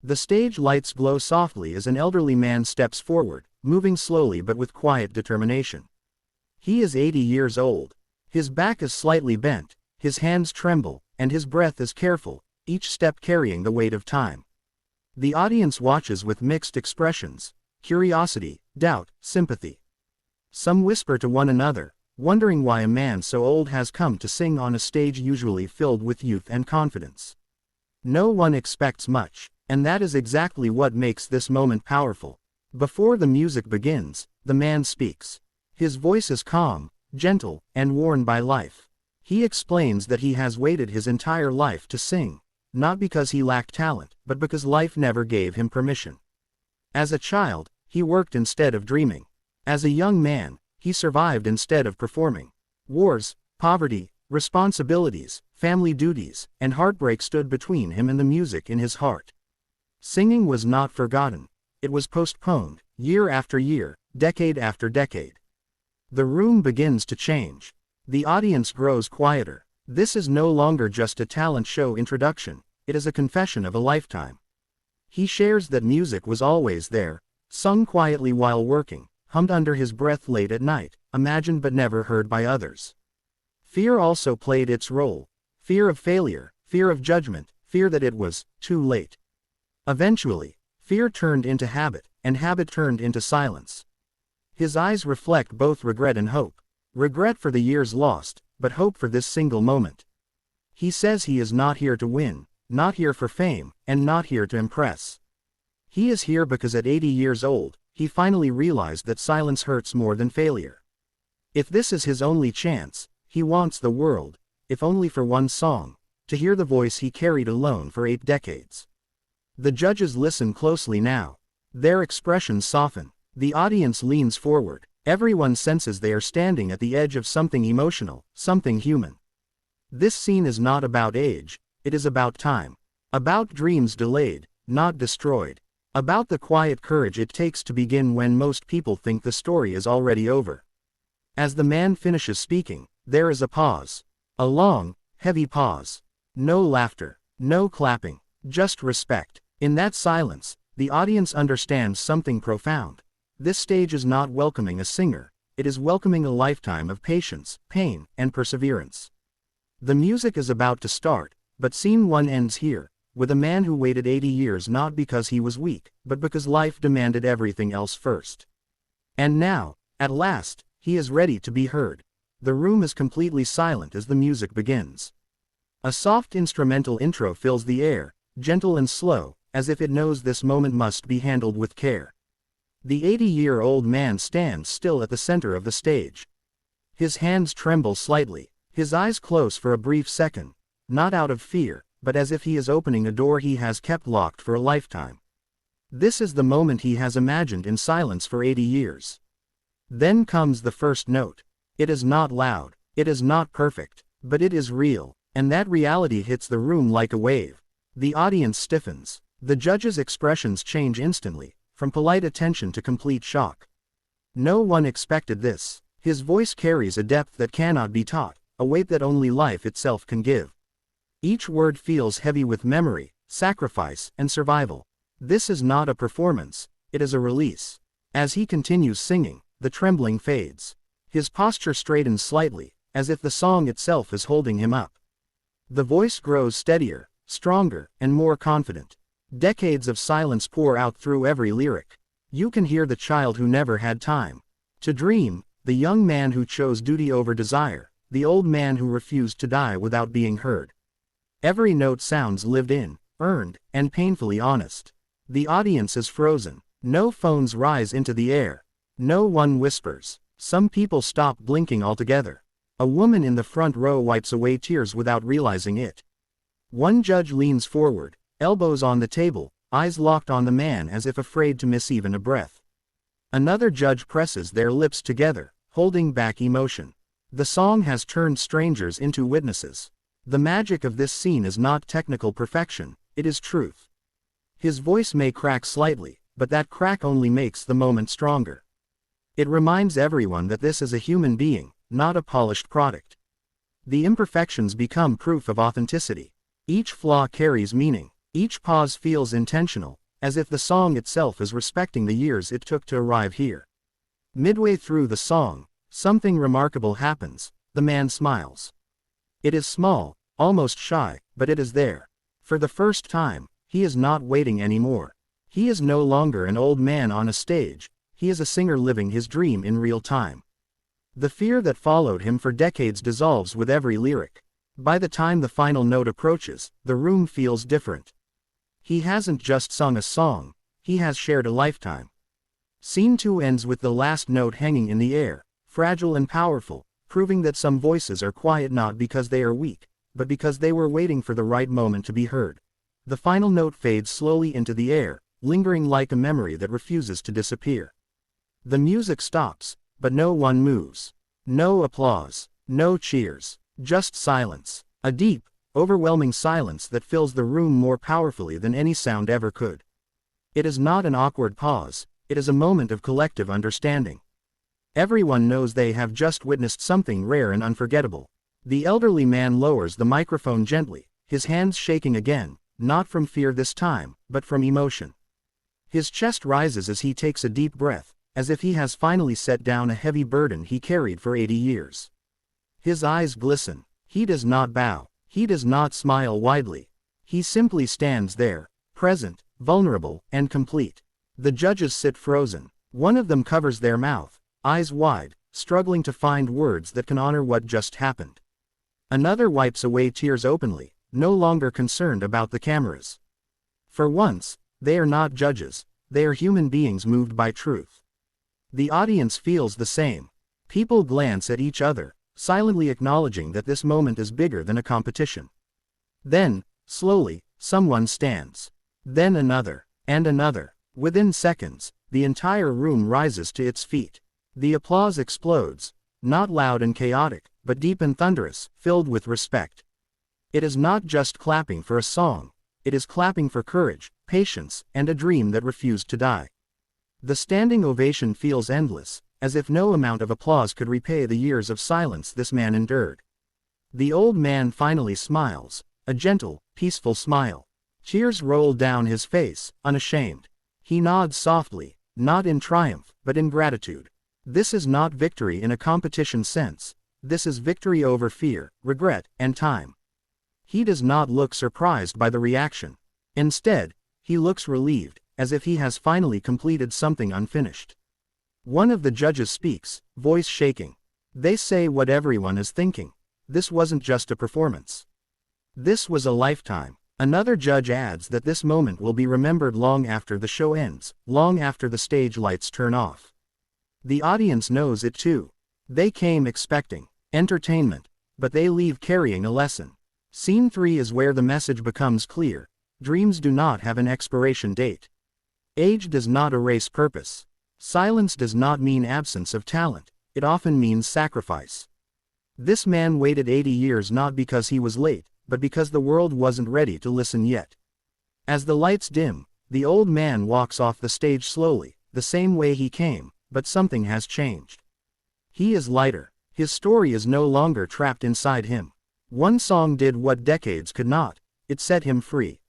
The stage lights glow softly as an elderly man steps forward, moving slowly but with quiet determination. He is 80 years old. His back is slightly bent, his hands tremble, and his breath is careful, each step carrying the weight of time. The audience watches with mixed expressions: curiosity, doubt, sympathy. Some whisper to one another, wondering why a man so old has come to sing on a stage usually filled with youth and confidence. No one expects much, and that is exactly what makes this moment powerful. Before the music begins, the man speaks. His voice is calm, gentle, and worn by life. He explains that he has waited his entire life to sing, not because he lacked talent, but because life never gave him permission. As a child, he worked instead of dreaming. As a young man, he survived instead of performing. Wars, poverty, responsibilities, family duties, and heartbreak stood between him and the music in his heart. Singing was not forgotten. It was postponed, year after year, decade after decade. The room begins to change. The audience grows quieter. This is no longer just a talent show introduction, it is a confession of a lifetime. He shares that music was always there, sung quietly while working, hummed under his breath late at night, imagined but never heard by others. Fear also played its role. Fear of failure, fear of judgment, fear that it was too late. Eventually, fear turned into habit, and habit turned into silence. His eyes reflect both regret and hope. Regret for the years lost, but hope for this single moment. He says he is not here to win, not here for fame, and not here to impress. He is here because at 80 years old, he finally realized that silence hurts more than failure. If this is his only chance, he wants the world, if only for one song, to hear the voice he carried alone for 8 decades. The judges listen closely now. Their expressions soften. The audience leans forward. Everyone senses they are standing at the edge of something emotional, something human. This scene is not about age, it is about time. About dreams delayed, not destroyed. About the quiet courage it takes to begin when most people think the story is already over. As the man finishes speaking, there is a pause. A long, heavy pause. No laughter, no clapping, just respect. In that silence, the audience understands something profound. This stage is not welcoming a singer, it is welcoming a lifetime of patience, pain, and perseverance. The music is about to start, but scene 1 ends here, with a man who waited 80 years not because he was weak, but because life demanded everything else first. And now, at last, he is ready to be heard. The room is completely silent as the music begins. A soft instrumental intro fills the air, gentle and slow, as if it knows this moment must be handled with care. The 80-year-old man stands still at the center of the stage. His hands tremble slightly, his eyes close for a brief second, not out of fear, but as if he is opening a door he has kept locked for a lifetime. This is the moment he has imagined in silence for 80 years. Then comes the first note. It is not loud, it is not perfect, but it is real, and that reality hits the room like a wave. The audience stiffens. The judges' expressions change instantly, from polite attention to complete shock. No one expected this. His voice carries a depth that cannot be taught, a weight that only life itself can give. Each word feels heavy with memory, sacrifice, and survival. This is not a performance, it is a release. As he continues singing, the trembling fades. His posture straightens slightly, as if the song itself is holding him up. The voice grows steadier, stronger, and more confident. Decades of silence pour out through every lyric. You can hear the child who never had time to dream, the young man who chose duty over desire, the old man who refused to die without being heard. Every note sounds lived in, earned, and painfully honest. The audience is frozen. No phones rise into the air. No one whispers. Some people stop blinking altogether. A woman in the front row wipes away tears without realizing it. One judge leans forward, elbows on the table, eyes locked on the man as if afraid to miss even a breath. Another judge presses their lips together, holding back emotion. The song has turned strangers into witnesses. The magic of this scene is not technical perfection, it is truth. His voice may crack slightly, but that crack only makes the moment stronger. It reminds everyone that this is a human being, not a polished product. The imperfections become proof of authenticity. Each flaw carries meaning. Each pause feels intentional, as if the song itself is respecting the years it took to arrive here. Midway through the song, something remarkable happens. The man smiles. It is small, almost shy, but it is there. For the first time, he is not waiting anymore. He is no longer an old man on a stage, he is a singer living his dream in real time. The fear that followed him for decades dissolves with every lyric. By the time the final note approaches, the room feels different. He hasn't just sung a song, he has shared a lifetime. Scene 2 ends with the last note hanging in the air, fragile and powerful, proving that some voices are quiet not because they are weak, but because they were waiting for the right moment to be heard. The final note fades slowly into the air, lingering like a memory that refuses to disappear. The music stops, but no one moves. No applause, no cheers, just silence. A deep, overwhelming silence that fills the room more powerfully than any sound ever could. It is not an awkward pause, it is a moment of collective understanding. Everyone knows they have just witnessed something rare and unforgettable. The elderly man lowers the microphone gently, his hands shaking again, not from fear this time, but from emotion. His chest rises as he takes a deep breath, as if he has finally set down a heavy burden he carried for 80 years. His eyes glisten. He does not bow. He does not smile widely. He simply stands there, present, vulnerable, and complete. The judges sit frozen. One of them covers their mouth, eyes wide, struggling to find words that can honor what just happened. Another wipes away tears openly, no longer concerned about the cameras. For once, they are not judges, they are human beings moved by truth. The audience feels the same. People glance at each other, silently acknowledging that this moment is bigger than a competition. Then, slowly, someone stands. Then another, and another. Within seconds, the entire room rises to its feet. The applause explodes, not loud and chaotic, but deep and thunderous, filled with respect. It is not just clapping for a song, it is clapping for courage, patience, and a dream that refused to die. The standing ovation feels endless, as if no amount of applause could repay the years of silence this man endured. The old man finally smiles, a gentle, peaceful smile. Tears roll down his face, unashamed. He nods softly, not in triumph, but in gratitude. This is not victory in a competition sense. This is victory over fear, regret, and time. He does not look surprised by the reaction. Instead, he looks relieved, as if he has finally completed something unfinished. One of the judges speaks, voice shaking. They say what everyone is thinking. This wasn't just a performance. This was a lifetime. Another judge adds that this moment will be remembered long after the show ends, long after the stage lights turn off. The audience knows it too. They came expecting entertainment, but they leave carrying a lesson. Scene 3 is where the message becomes clear. Dreams do not have an expiration date. Age does not erase purpose. Silence does not mean absence of talent, it often means sacrifice. This man waited 80 years not because he was late, but because the world wasn't ready to listen yet. As the lights dim, the old man walks off the stage slowly, the same way he came, but something has changed. He is lighter. His story is no longer trapped inside him. One song did what decades could not. It set him free.